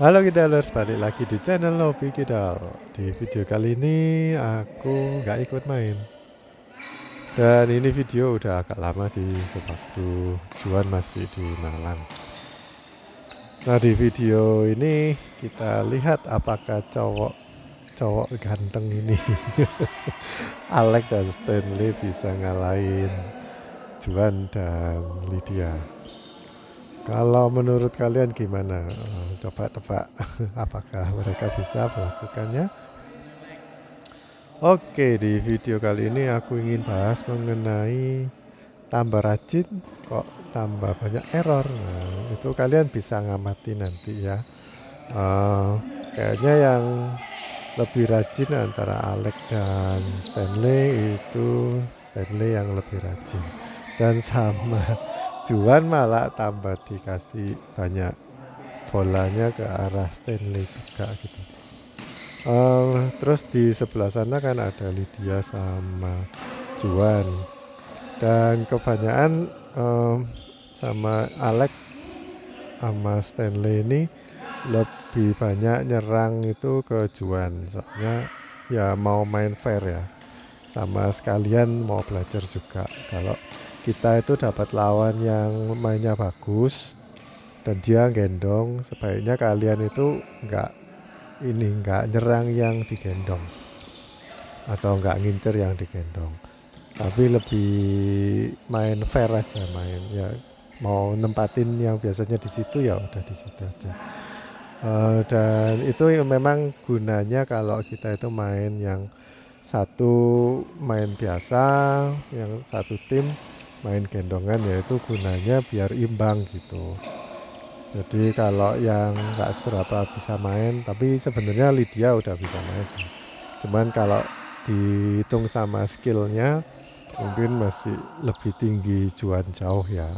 Halo Kidalers, balik lagi di channel Nobi Kidal. Di video kali ini aku nggak ikut main. Dan ini video udah agak lama sih, sewaktu Juan masih di Malang. Nah di video ini kita lihat apakah cowok ganteng ini Alex dan Stanley bisa ngalahin Juan dan Lydia. Kalau menurut kalian gimana? Coba tebak apakah mereka bisa melakukannya? Oke, di video kali ini aku ingin bahas mengenai tambah rajin kok tambah banyak error. Nah, itu kalian bisa ngamati nanti ya. Eh, Kayaknya yang lebih rajin antara Alex dan Stanley itu Stanley yang lebih rajin. Dan sama Juan malah tambah dikasih banyak bolanya ke arah Stanley juga gitu. Terus di sebelah sana kan ada Lydia sama Juan dan kebanyakan sama Alex sama Stanley ini lebih banyak nyerang itu ke Juan, soalnya ya mau main fair ya, sama sekalian mau belajar juga kalau kita itu dapat lawan yang mainnya bagus dan dia gendong, sebaiknya kalian itu nggak nyerang yang digendong atau nggak ngincer yang digendong, tapi lebih main fair aja, main ya mau nempatin yang biasanya di situ ya udah di situ aja. Dan itu yang memang gunanya kalau kita itu main yang satu main biasa, yang satu tim main gendongan, yaitu gunanya biar imbang gitu. Jadi kalau yang nggak seberapa bisa main, tapi sebenarnya Lydia udah bisa main sih. Cuman kalau dihitung sama skillnya mungkin masih lebih tinggi Juan jauh ya.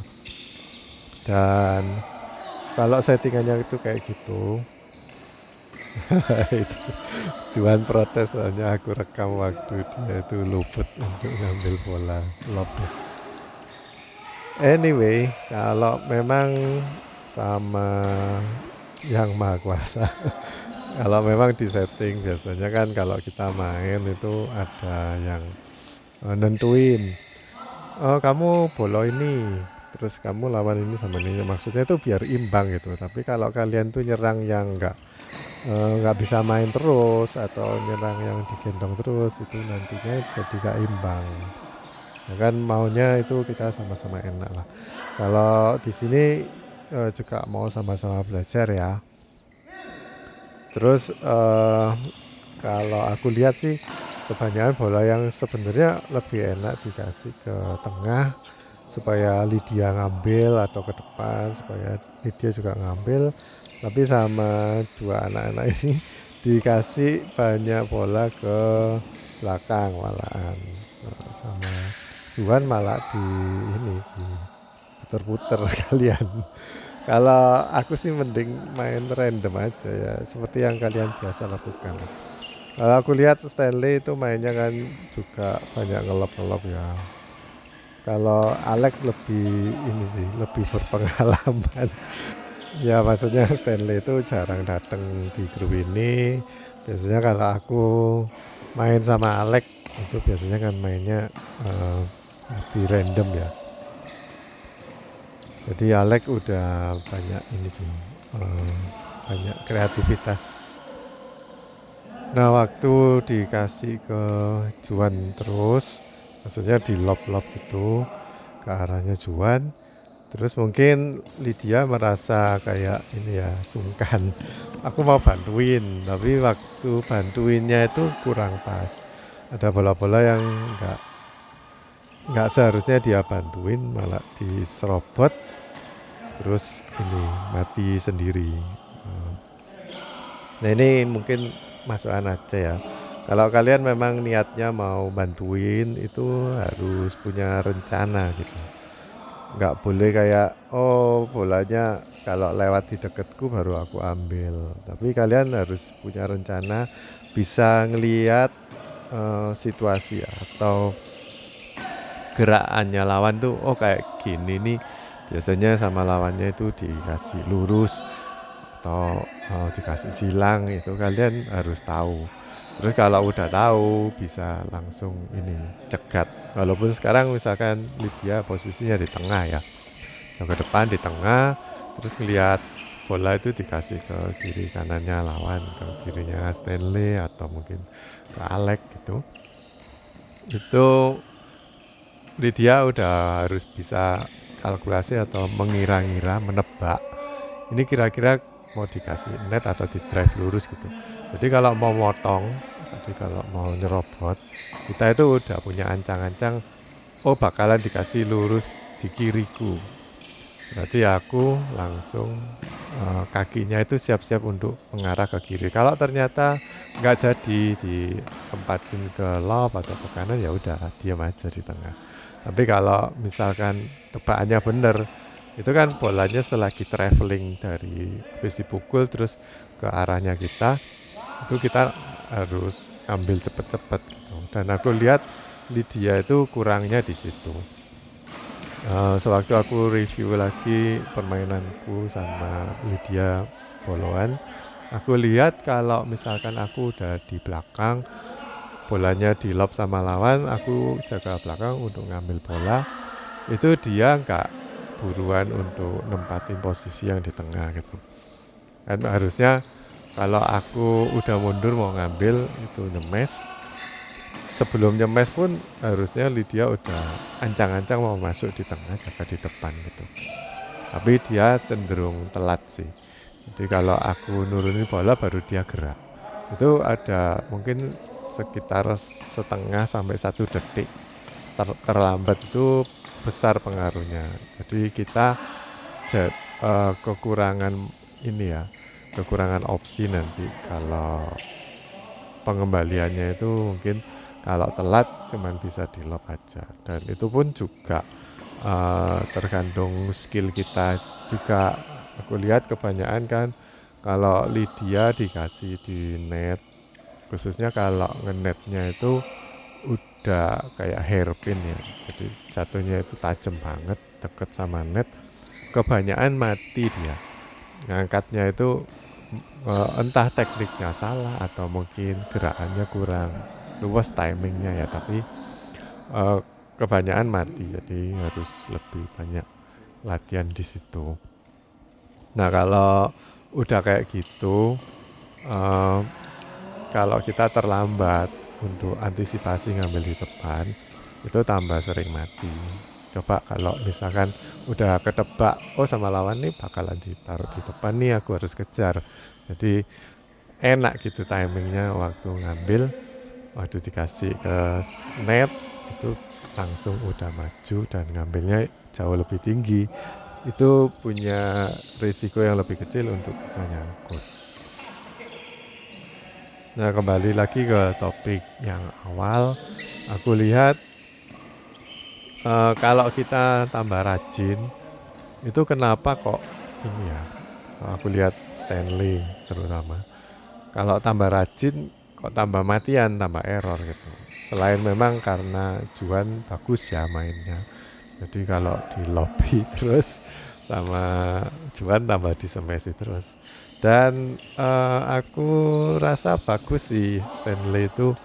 Dan kalau settingannya itu kayak gitu, itu Juan protes soalnya aku rekam waktu dia itu luput untuk ngambil bola lob. Anyway, kalau memang sama yang maha kuasa, kalau memang di setting biasanya kan kalau kita main itu ada yang nentuin, oh kamu bola ini, terus kamu lawan ini sama ini, maksudnya itu biar imbang gitu. Tapi kalau kalian tuh nyerang yang nggak bisa main terus atau nyerang yang digendong terus, itu nantinya jadi gak imbang. Ya kan maunya itu kita sama-sama enak lah. Kalau di sini juga mau sama-sama belajar ya. Terus kalau aku lihat sih kebanyakan bola yang sebenarnya lebih enak dikasih ke tengah supaya Lydia ngambil, atau ke depan supaya Lydia juga ngambil. Tapi sama dua anak-anak ini dikasih banyak bola ke belakang malahan. Sama Juan malah di ini di puter-puter kalian. Kalau aku sih mending main random aja ya, seperti yang kalian biasa lakukan. Kalau aku lihat Stanley itu mainnya kan juga banyak ngelop-ngelop ya. Kalau Alex lebih ini sih, lebih berpengalaman. Ya maksudnya Stanley itu jarang datang di grup ini. Biasanya kalau aku main sama Alex itu biasanya kan mainnya eh, lebih random ya. Jadi Alex udah banyak ini sih, banyak kreativitas. Nah waktu dikasih ke Juan terus, maksudnya di lob-lob itu ke arahnya Juan, terus mungkin Lydia merasa kayak ini ya, sungkan. Aku mau bantuin, tapi waktu bantuinnya itu kurang pas. Ada bola-bola yang nggak seharusnya dia bantuin, malah diserobot, terus ini mati sendiri. Nah ini mungkin masukan aja ya. Kalau kalian memang niatnya mau bantuin itu harus punya rencana gitu. Nggak boleh kayak oh bolanya kalau lewat di deketku baru aku ambil. Tapi kalian harus punya rencana, bisa ngelihat situasi atau gerakannya lawan tuh, oh kayak gini nih biasanya sama lawannya itu dikasih lurus, atau dikasih silang, itu kalian harus tahu. Terus kalau udah tahu bisa langsung ini cegat. Walaupun sekarang misalkan Lydia posisinya di tengah ya, ke depan di tengah, terus ngelihat bola itu dikasih ke kiri kanannya lawan, ke kirinya Stanley atau mungkin ke Alex gitu. Itu Lydia udah harus bisa kalkulasi atau mengira-ngira, menebak. Ini kira-kira mau dikasih net atau di drive lurus gitu. Jadi kalau mau motong, jadi kalau mau nyerobot, kita itu udah punya ancang-ancang, oh bakalan dikasih lurus di kiriku. Berarti aku langsung kakinya itu siap-siap untuk mengarah ke kiri. Kalau ternyata nggak jadi ditempatin ke lob atau ke kanan, ya udah diam aja di tengah. Tapi kalau misalkan tebakannya bener, itu kan bolanya selagi traveling dari habis dipukul terus ke arahnya kita, itu kita harus ambil cepet-cepet gitu. Dan aku lihat Lydia itu kurangnya di situ. Sewaktu aku review lagi permainanku sama Lydia Boloan, aku lihat kalau misalkan aku udah di belakang, bolanya di lob sama lawan, aku jaga belakang untuk ngambil bola, itu dia nggak buruan untuk nempatin posisi yang di tengah gitu. Kan harusnya kalau aku udah mundur mau ngambil itu nyemes, sebelum nyemes pun harusnya Lydia udah ancang-ancang mau masuk di tengah, jaga di depan gitu. Tapi dia cenderung telat sih. Jadi kalau aku nurunin bola baru dia gerak. Itu ada mungkin sekitar setengah sampai 1 detik terlambat, itu besar pengaruhnya. Jadi kita kekurangan ini ya, kekurangan opsi nanti kalau pengembaliannya itu mungkin kalau telat cuman bisa di lob aja, dan itu pun juga tergantung skill kita juga. Aku lihat kebanyakan kan kalau Lydia dikasih di net, khususnya kalau ngenetnya itu udah kayak hairpin ya, jadi jatuhnya itu tajam banget deket sama net, kebanyakan mati dia. Ngangkatnya itu entah tekniknya salah atau mungkin gerakannya kurang luas timingnya ya, tapi kebanyakan mati, jadi harus lebih banyak latihan di situ. Nah kalau udah kayak gitu, kalau kita terlambat untuk antisipasi ngambil di depan, itu tambah sering mati. Coba kalau misalkan udah ketebak, oh sama lawan nih bakalan ditaruh di depan nih, aku harus kejar. Jadi enak gitu timingnya waktu ngambil, waktu dikasih ke net itu langsung udah maju dan ngambilnya jauh lebih tinggi. Itu punya risiko yang lebih kecil untuk bisa nyangkut. Nah kembali lagi ke topik yang awal, aku lihat kalau kita tambah rajin, itu kenapa kok ini ya, aku lihat Stanley terutama, kalau tambah rajin kok tambah matian, tambah error gitu. Selain memang karena Juan bagus ya mainnya, jadi kalau di lobby terus sama Juan tambah disemesi terus. Dan aku rasa bagus sih Stanley itu,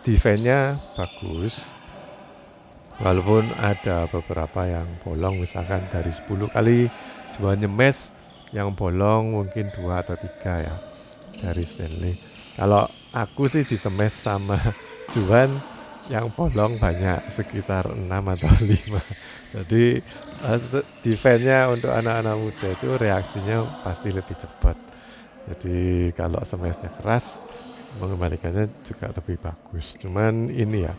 defense-nya bagus. Walaupun ada beberapa yang bolong, misalkan dari 10 kali Juan nyemes, yang bolong mungkin 2 atau 3 ya dari Stanley. Kalau aku sih disemes sama Juan yang bolong banyak, sekitar 6 atau 5. Jadi defense-nya untuk anak-anak muda itu reaksinya pasti lebih cepat. Jadi kalau semesnya keras, mengembalikannya juga lebih bagus. Cuman ini ya,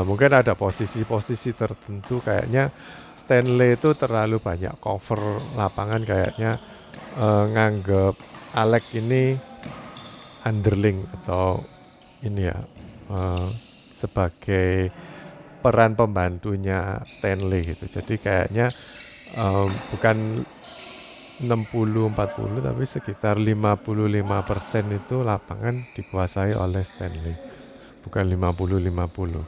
mungkin ada posisi-posisi tertentu kayaknya Stanley itu terlalu banyak cover lapangan, kayaknya nganggep Alex ini underling atau ini ya, sebagai peran pembantunya Stanley gitu. Jadi kayaknya bukan 60-40 tapi sekitar 55% itu lapangan dikuasai oleh Stanley, bukan 50-50.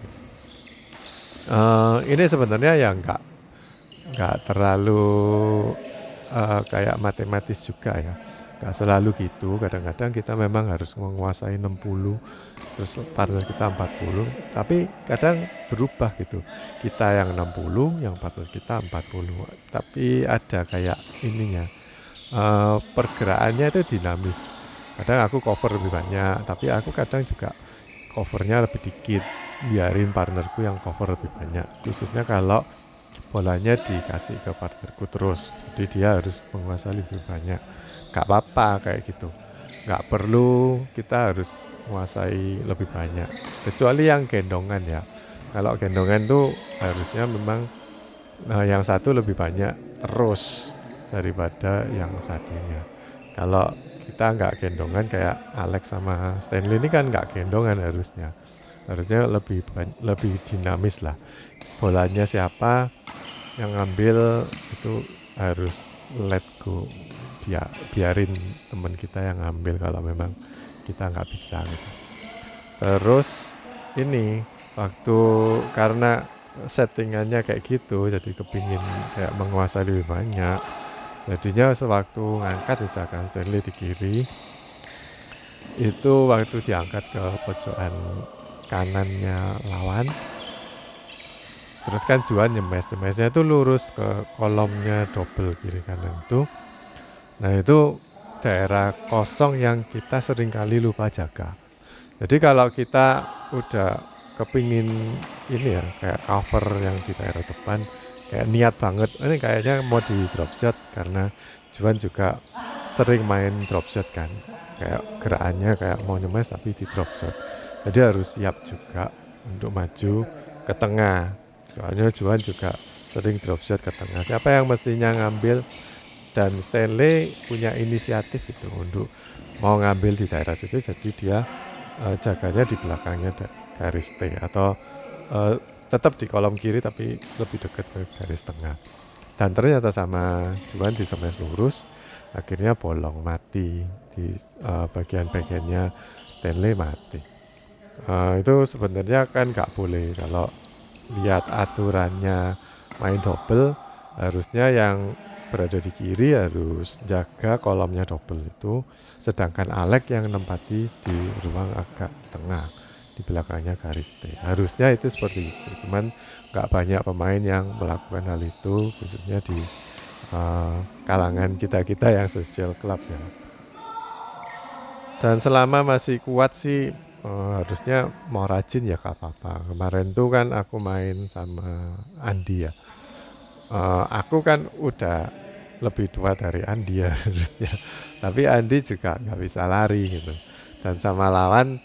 Ini sebenarnya ya nggak terlalu kayak matematis juga ya. Gak selalu gitu, kadang-kadang kita memang harus menguasai 60, terus partner kita 40, tapi kadang berubah gitu. Kita yang 60, yang partner kita 40. Tapi ada kayak ininya, pergerakannya itu dinamis. Kadang aku cover lebih banyak, tapi aku kadang juga covernya lebih dikit. Biarin partnerku yang cover lebih banyak. Khususnya kalau bolanya dikasih ke partnerku terus, jadi dia harus menguasai lebih banyak. Gak apa-apa kayak gitu, gak perlu kita harus menguasai lebih banyak, kecuali yang gendongan ya. Kalau gendongan tuh harusnya memang yang satu lebih banyak terus daripada yang satunya. Kalau kita nggak gendongan kayak Alex sama Stanley ini kan nggak gendongan, harusnya lebih dinamis lah. Bolanya siapa yang ngambil itu harus let go, biarin teman kita yang ngambil kalau memang kita nggak bisa gitu. Terus ini waktu karena settingannya kayak gitu, jadi kepingin kayak menguasai lebih banyak, jadinya sewaktu ngangkat misalkan Stanley di kiri, itu waktu diangkat ke pojokan kanannya lawan, terus kan Juan nyemesnya itu lurus ke kolomnya double kiri kanan itu. Nah itu daerah kosong yang kita seringkali lupa jaga. Jadi kalau kita udah kepingin ini ya, kayak cover yang di daerah depan, kayak niat banget, ini kayaknya mau di drop shot, karena Juan juga sering main drop shot kan, kayak gerakannya kayak mau nyemes tapi di drop shot. Jadi harus siap juga untuk maju ke tengah. Soalnya Juan juga sering drop shot ke tengah. Siapa yang mestinya ngambil, dan Stanley punya inisiatif itu untuk mau ngambil di daerah situ, jadi dia jaganya di belakangnya garis T, atau tetap di kolom kiri tapi lebih dekat ke garis tengah. Dan ternyata sama Juan di smash lurus, akhirnya bolong, mati di bagian-bagiannya Stanley, mati. Itu sebenarnya kan nggak boleh. Kalau lihat aturannya main double, harusnya yang berada di kiri harus jaga kolomnya double itu, sedangkan Alex yang nempati di ruang agak tengah di belakangnya garis T. Harusnya itu seperti itu, cuman nggak banyak pemain yang melakukan hal itu, khususnya di kalangan kita yang social club ya. Dan selama masih kuat sih harusnya mau rajin ya gak apa-apa. Kemarin tuh kan aku main sama Andi ya. Aku kan udah lebih tua dari Andi ya harusnya. Tapi Andi juga nggak bisa lari gitu. Dan sama lawan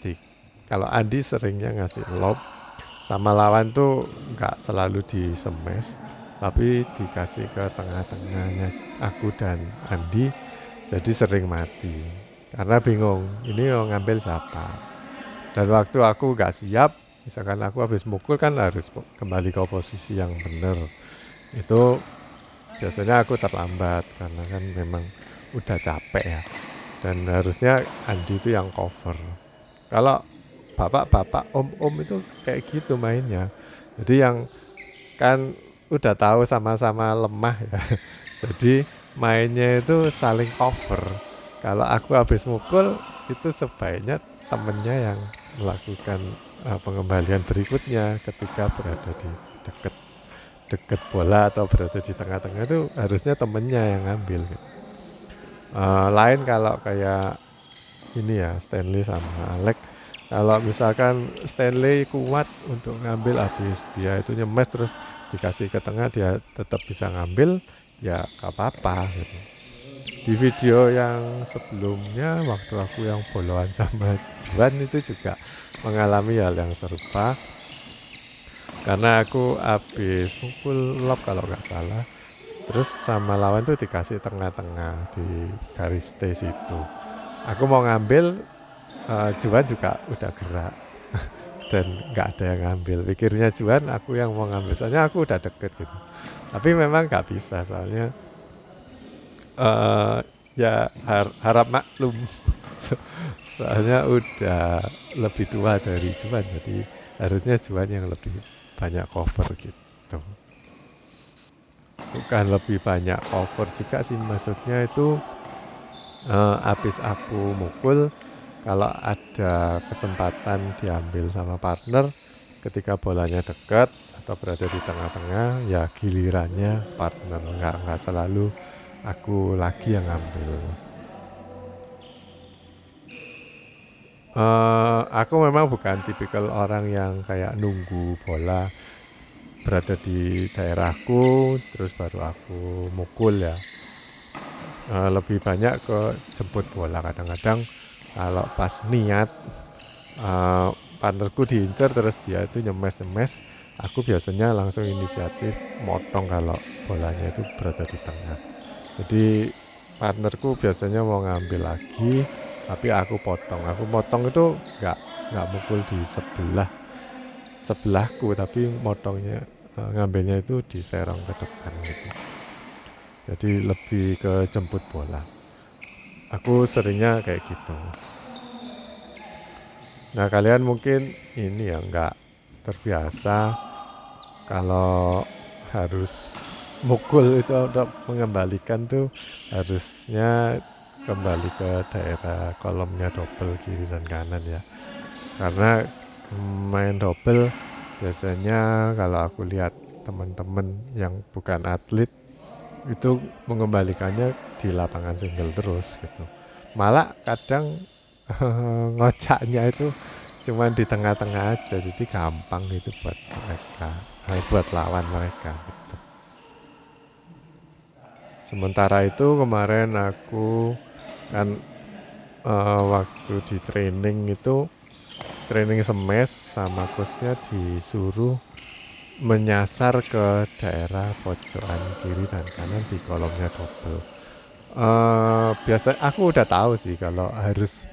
kalau Andi seringnya ngasih lob, sama lawan tuh nggak selalu di smash, tapi dikasih ke tengah-tengahnya aku dan Andi, jadi sering mati. Karena bingung, ini mau ngambil siapa. Dan waktu aku nggak siap, misalkan aku habis mukul kan harus kembali ke posisi yang benar. Itu biasanya aku terlambat karena kan memang udah capek ya, dan harusnya Andi itu yang cover. Kalau bapak-bapak, om-om itu kayak gitu mainnya, jadi yang kan udah tahu sama-sama lemah ya, jadi mainnya itu saling cover. Kalau aku habis mukul, itu sebaiknya temennya yang melakukan pengembalian berikutnya ketika berada di deket bola atau berada di tengah-tengah, itu harusnya temennya yang ngambil gitu. Lain kalau kayak ini ya, Stanley sama Alex, kalau misalkan Stanley kuat untuk ngambil, habis dia itu nyemes terus dikasih ke tengah dia tetap bisa ngambil, ya gak apa-apa gitu. Di video yang sebelumnya waktu aku yang boloan sama Juan itu juga mengalami hal yang serupa, karena aku habis mukul lob kalau nggak salah, terus sama lawan tuh dikasih tengah-tengah di garis T situ. Aku mau ngambil, Juan juga udah gerak dan nggak ada yang ngambil. Pikirnya Juan aku yang mau ngambil, soalnya aku udah deket gitu. Tapi memang nggak bisa, soalnya ya harap maklum. Soalnya udah lebih tua dari Juan, jadi harusnya Juan yang lebih banyak cover gitu. bukan lebih banyak cover juga sih, maksudnya itu habis aku mukul, kalau ada kesempatan diambil sama partner ketika bolanya dekat atau berada di tengah-tengah, ya gilirannya partner, nggak selalu aku lagi yang ngambil. Aku memang bukan tipikal orang yang kayak nunggu bola berada di daerahku terus baru aku mukul ya. Lebih banyak ke jemput bola, kadang-kadang kalau pas niat partnerku diincar terus dia itu nyemes-nyemes, aku biasanya langsung inisiatif motong kalau bolanya itu berada di tengah. Jadi partnerku biasanya mau ngambil lagi, tapi aku potong. Aku potong itu nggak mukul di sebelahku, tapi motongnya ngambilnya itu di serong ke depan gitu. Jadi lebih ke jemput bola. Aku seringnya kayak gitu. Nah kalian mungkin ini ya nggak terbiasa kalau harus mukul itu untuk mengembalikan tuh harusnya kembali ke daerah kolomnya double kiri dan kanan ya. Karena main double biasanya kalau aku lihat teman-teman yang bukan atlet itu mengembalikannya di lapangan single terus gitu. Malah kadang ngocaknya itu cuman di tengah-tengah aja, jadi gampang itu buat mereka, buat lawan mereka gitu. Sementara itu kemarin aku kan waktu di training smash sama coachnya disuruh menyasar ke daerah pojokan kiri dan kanan di kolomnya double. Biasa aku udah tahu sih kalau harus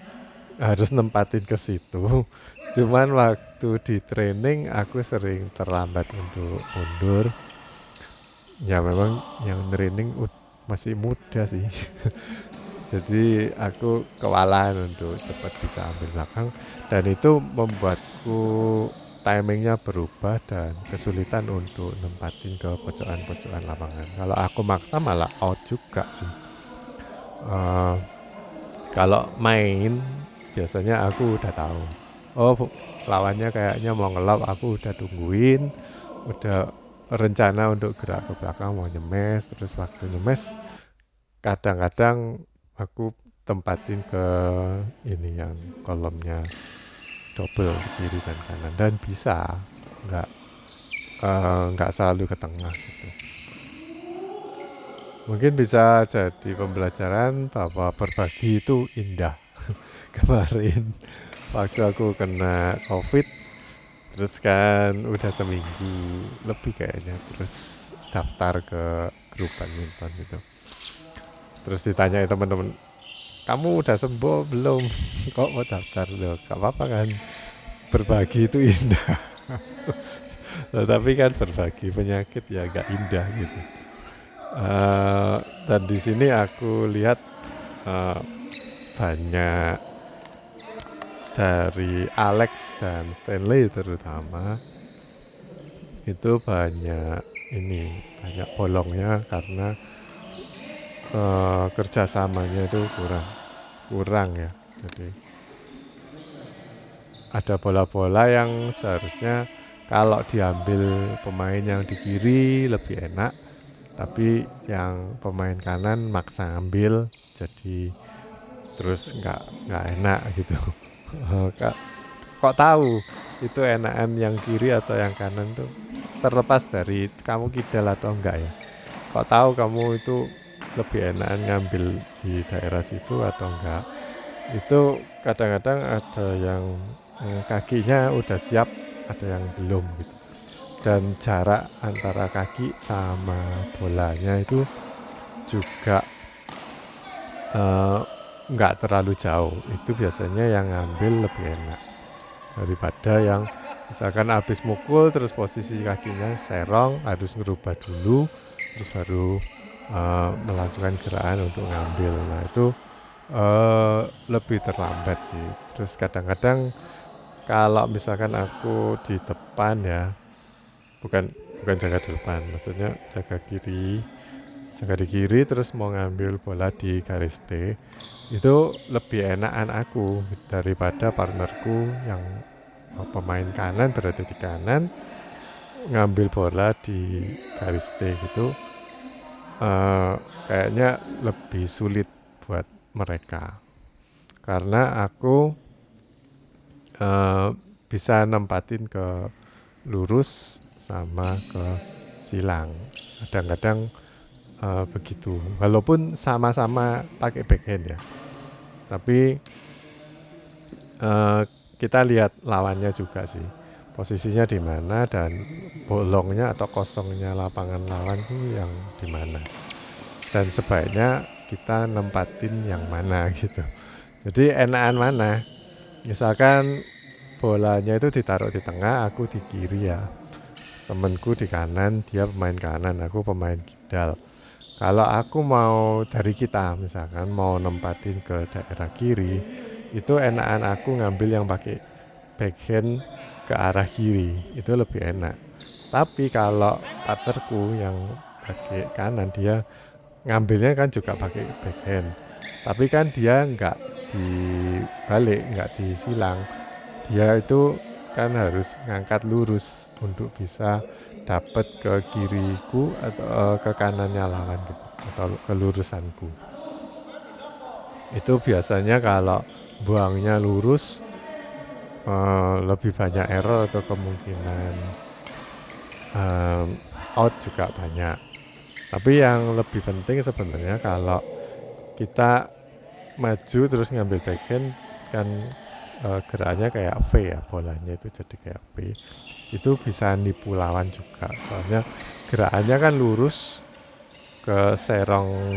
nempatin ke situ. Cuman waktu di training aku sering terlambat untuk mundur. Ya memang yang training masih muda sih. Jadi aku kewalahan untuk cepat bisa ambil belakang dan itu membuatku timingnya berubah dan kesulitan untuk nempatin ke pojokan-pojokan lapangan. Kalau aku maksa malah out juga sih. Uh, Kalau main biasanya aku udah tahu. Oh, lawannya kayaknya mau ngelop, aku udah tungguin, udah rencana untuk gerak ke belakang mau nyemes, terus waktu nyemes kadang-kadang aku tempatin ke ini yang kolomnya double kiri dan kanan dan bisa nggak nggak selalu ke tengah gitu. Mungkin bisa jadi pembelajaran bahwa berbagi itu indah. Kemarin waktu aku kena COVID, terus kan udah seminggu lebih kayaknya, terus daftar ke grup badminton gitu. Terus ditanya teman-teman, kamu udah sembuh belum? Kok mau daftar? Loh, gak apa-apa kan, berbagi itu indah. Loh, tapi kan berbagi penyakit ya gak indah gitu. Dan di sini aku lihat banyak dari Alex dan Stanley terutama itu banyak bolongnya karena kerjasamanya itu kurang ya. Jadi ada bola-bola yang seharusnya kalau diambil pemain yang di kiri lebih enak, tapi yang pemain kanan maksa ambil, jadi terus nggak enak gitu. Kok tahu itu enakan yang kiri atau yang kanan tuh terlepas dari kamu kidal atau enggak ya. Kok tahu kamu itu lebih enakan ngambil di daerah situ atau enggak. Itu kadang-kadang ada yang kakinya udah siap, ada yang belum gitu. Dan jarak antara kaki sama bolanya itu juga nggak terlalu jauh. Itu biasanya yang ngambil lebih enak daripada yang misalkan habis mukul terus posisi kakinya serong, harus ngerubah dulu terus baru melakukan gerakan untuk ngambil. Nah itu lebih terlambat sih. Terus kadang-kadang kalau misalkan aku di depan ya, bukan bukan jaga di depan, maksudnya jaga di kiri terus mau ngambil bola di garis T, itu lebih enakan aku daripada partnerku yang pemain kanan berada di kanan ngambil bola di garis T gitu. Kayaknya lebih sulit buat mereka karena aku bisa nempatin ke lurus sama ke silang. Kadang-kadang begitu. Walaupun sama-sama pakai backhand ya. Tapi kita lihat lawannya juga sih. Posisinya di mana dan bolongnya atau kosongnya lapangan lawan itu yang di mana. Dan sebaiknya kita nempatin yang mana gitu. Jadi enakan mana? Misalkan bolanya itu ditaruh di tengah, aku di kiri ya. Temenku di kanan, dia pemain kanan, aku pemain kidal. Kalau aku mau dari kita misalkan mau nempatin ke daerah kiri, itu enakan aku ngambil yang pakai backhand ke arah kiri, itu lebih enak. Tapi kalau partnerku yang pakai kanan, dia ngambilnya kan juga pakai backhand. Tapi kan dia nggak dibalik, nggak disilang. Dia itu kan harus ngangkat lurus untuk bisa dapat ke kiriku atau ke kanannya lawan gitu, atau ke lurusanku. Itu biasanya kalau buangnya lurus lebih banyak error atau kemungkinan out juga banyak. Tapi yang lebih penting sebenarnya kalau kita maju terus ngambil backhand kan gerakannya kayak V ya, bolanya itu jadi kayak V. Itu bisa nipu lawan juga. Soalnya gerakannya kan lurus ke serong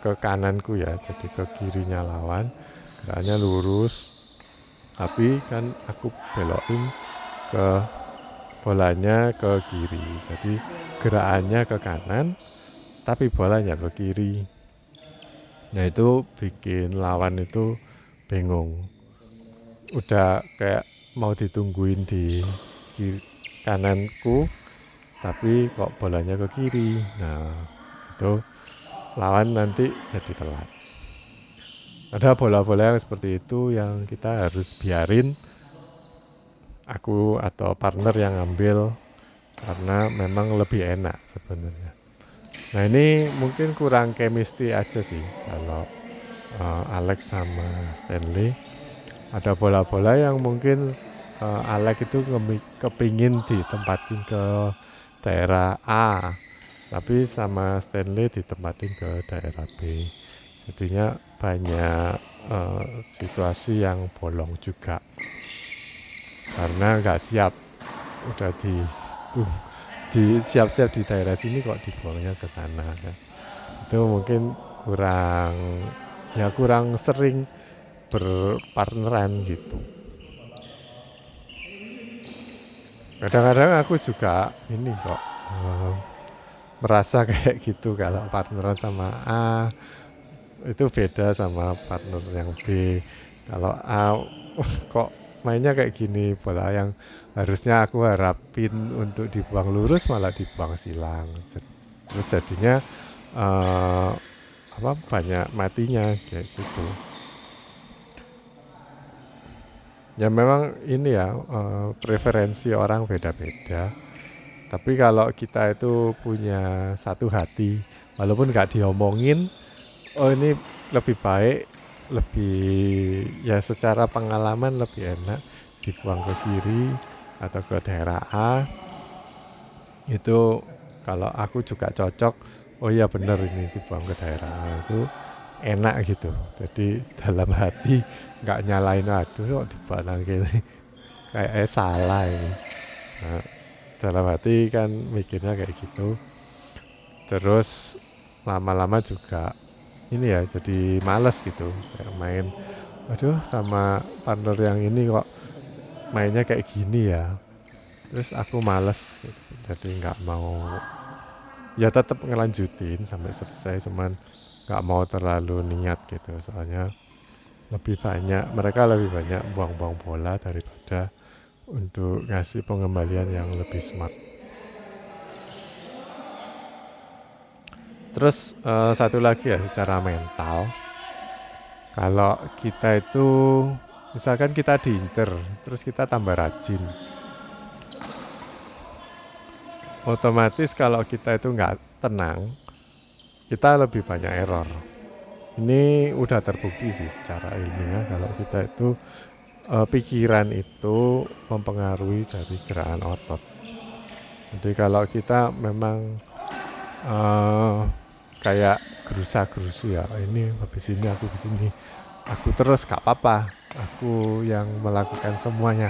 ke kananku ya, jadi ke kirinya lawan. Gerakannya lurus. Tapi kan aku belokin ke bolanya ke kiri. Jadi gerakannya ke kanan tapi bolanya ke kiri. Nah itu bikin lawan itu bingung. Udah kayak mau ditungguin di kananku tapi kok bolanya ke kiri. Nah itu lawan nanti jadi telat. Ada bola-bola yang seperti itu yang kita harus biarin aku atau partner yang ngambil karena memang lebih enak sebenarnya. Nah ini mungkin kurang chemistry aja sih kalau Alex sama Stanley. Ada bola-bola yang mungkin Alex itu kepingin ditempatin ke daerah A, tapi sama Stanley ditempatin ke daerah B. Jadinya banyak situasi yang bolong juga karena nggak siap, udah di siap-siap di daerah sini kok dibuangnya ke sana kan. Itu mungkin kurang sering berpartneran gitu. Kadang-kadang aku juga ini kok merasa kayak gitu kalau partneran sama A itu beda sama partner yang B. Kalau A kok mainnya kayak gini, bola yang harusnya aku harapin untuk dibuang lurus malah dibuang silang. Terus jadinya banyak matinya kayak gitu. Ya memang ini ya preferensi orang beda-beda. Tapi kalau kita itu punya satu hati, walaupun nggak diomongin, oh ini lebih baik, lebih ya secara pengalaman lebih enak dibuang ke kiri atau ke daerah A. Itu kalau aku juga cocok, oh iya benar ini dibuang ke daerah A itu enak gitu. Jadi dalam hati nggak nyalain, aduh kok dibuang gini, kayak salah ini. Nah, dalam hati kan mikirnya kayak gitu. Terus lama-lama juga ini ya jadi malas gitu kayak main, aduh sama partner yang ini kok mainnya kayak gini ya. Terus aku malas gitu. Jadi nggak mau, ya tetap ngelanjutin sampai selesai, cuman nggak mau terlalu niat gitu. Soalnya mereka lebih banyak buang-buang bola daripada untuk ngasih pengembalian yang lebih smart. Terus satu lagi ya, secara mental, kalau kita itu misalkan kita diincer, terus kita tambah rajin, otomatis kalau kita itu nggak tenang, kita lebih banyak error. Ini udah terbukti sih secara ilmiah kalau kita itu pikiran itu mempengaruhi dari gerakan otot. Jadi kalau kita memang kayak gerusa-gerusu ya, ini habis ini aku kesini, aku terus gak apa-apa, aku yang melakukan semuanya,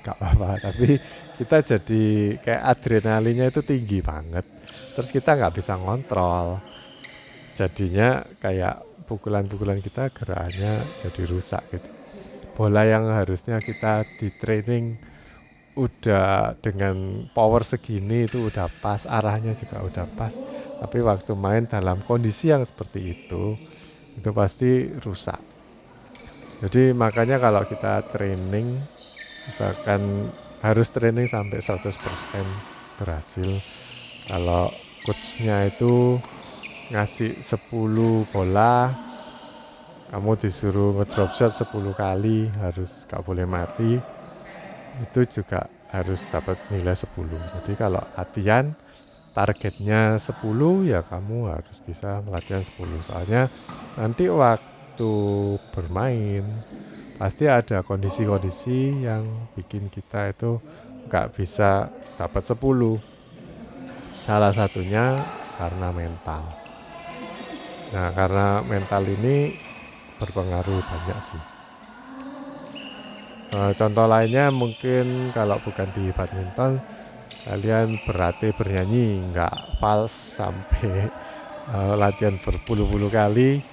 gak apa-apa. Tapi kita jadi kayak adrenalinnya itu tinggi banget, terus kita nggak bisa ngontrol, jadinya kayak pukulan-pukulan kita gerakannya jadi rusak gitu. Bola yang harusnya kita di training udah dengan power segini itu udah pas, arahnya juga udah pas, tapi waktu main dalam kondisi yang seperti itu pasti rusak. Jadi makanya kalau kita training, misalkan harus training sampai 100% berhasil. Kalau coachnya itu ngasih 10 bola, kamu disuruh ngedrop shot 10 kali, harus gak boleh mati, itu juga harus dapat nilai 10. Jadi kalau latihan targetnya 10, ya kamu harus bisa latihan 10. Soalnya nanti waktu bermain pasti ada kondisi-kondisi yang bikin kita itu nggak bisa dapat 10. Salah satunya karena mental. Nah, karena mental ini berpengaruh banyak sih. Contoh lainnya mungkin kalau bukan di badminton, kalian berlatih bernyanyi nggak fals sampai latihan berpuluh-puluh kali,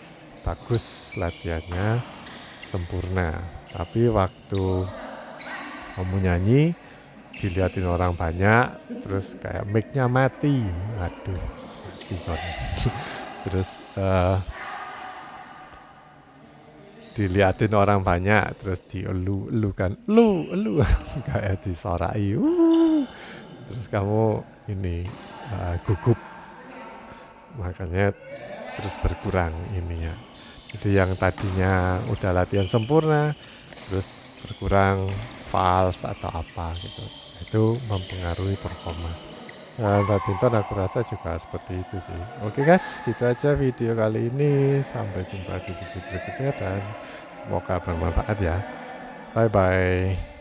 bagus latihannya, sempurna. Tapi waktu kamu nyanyi, dilihatin orang banyak, terus kayak mic-nya mati, aduh, mati kan. Terus dilihatin orang banyak, terus dielu kan, lu, kayak disorai, terus kamu ini gugup, makanya terus berkurang ininya. Jadi yang tadinya udah latihan sempurna, terus berkurang fals atau apa gitu, itu mempengaruhi performa. Badminton aku rasa juga seperti itu sih. Oke guys, gitu aja video kali ini. Sampai jumpa di video berikutnya dan semoga bermanfaat ya. Bye bye.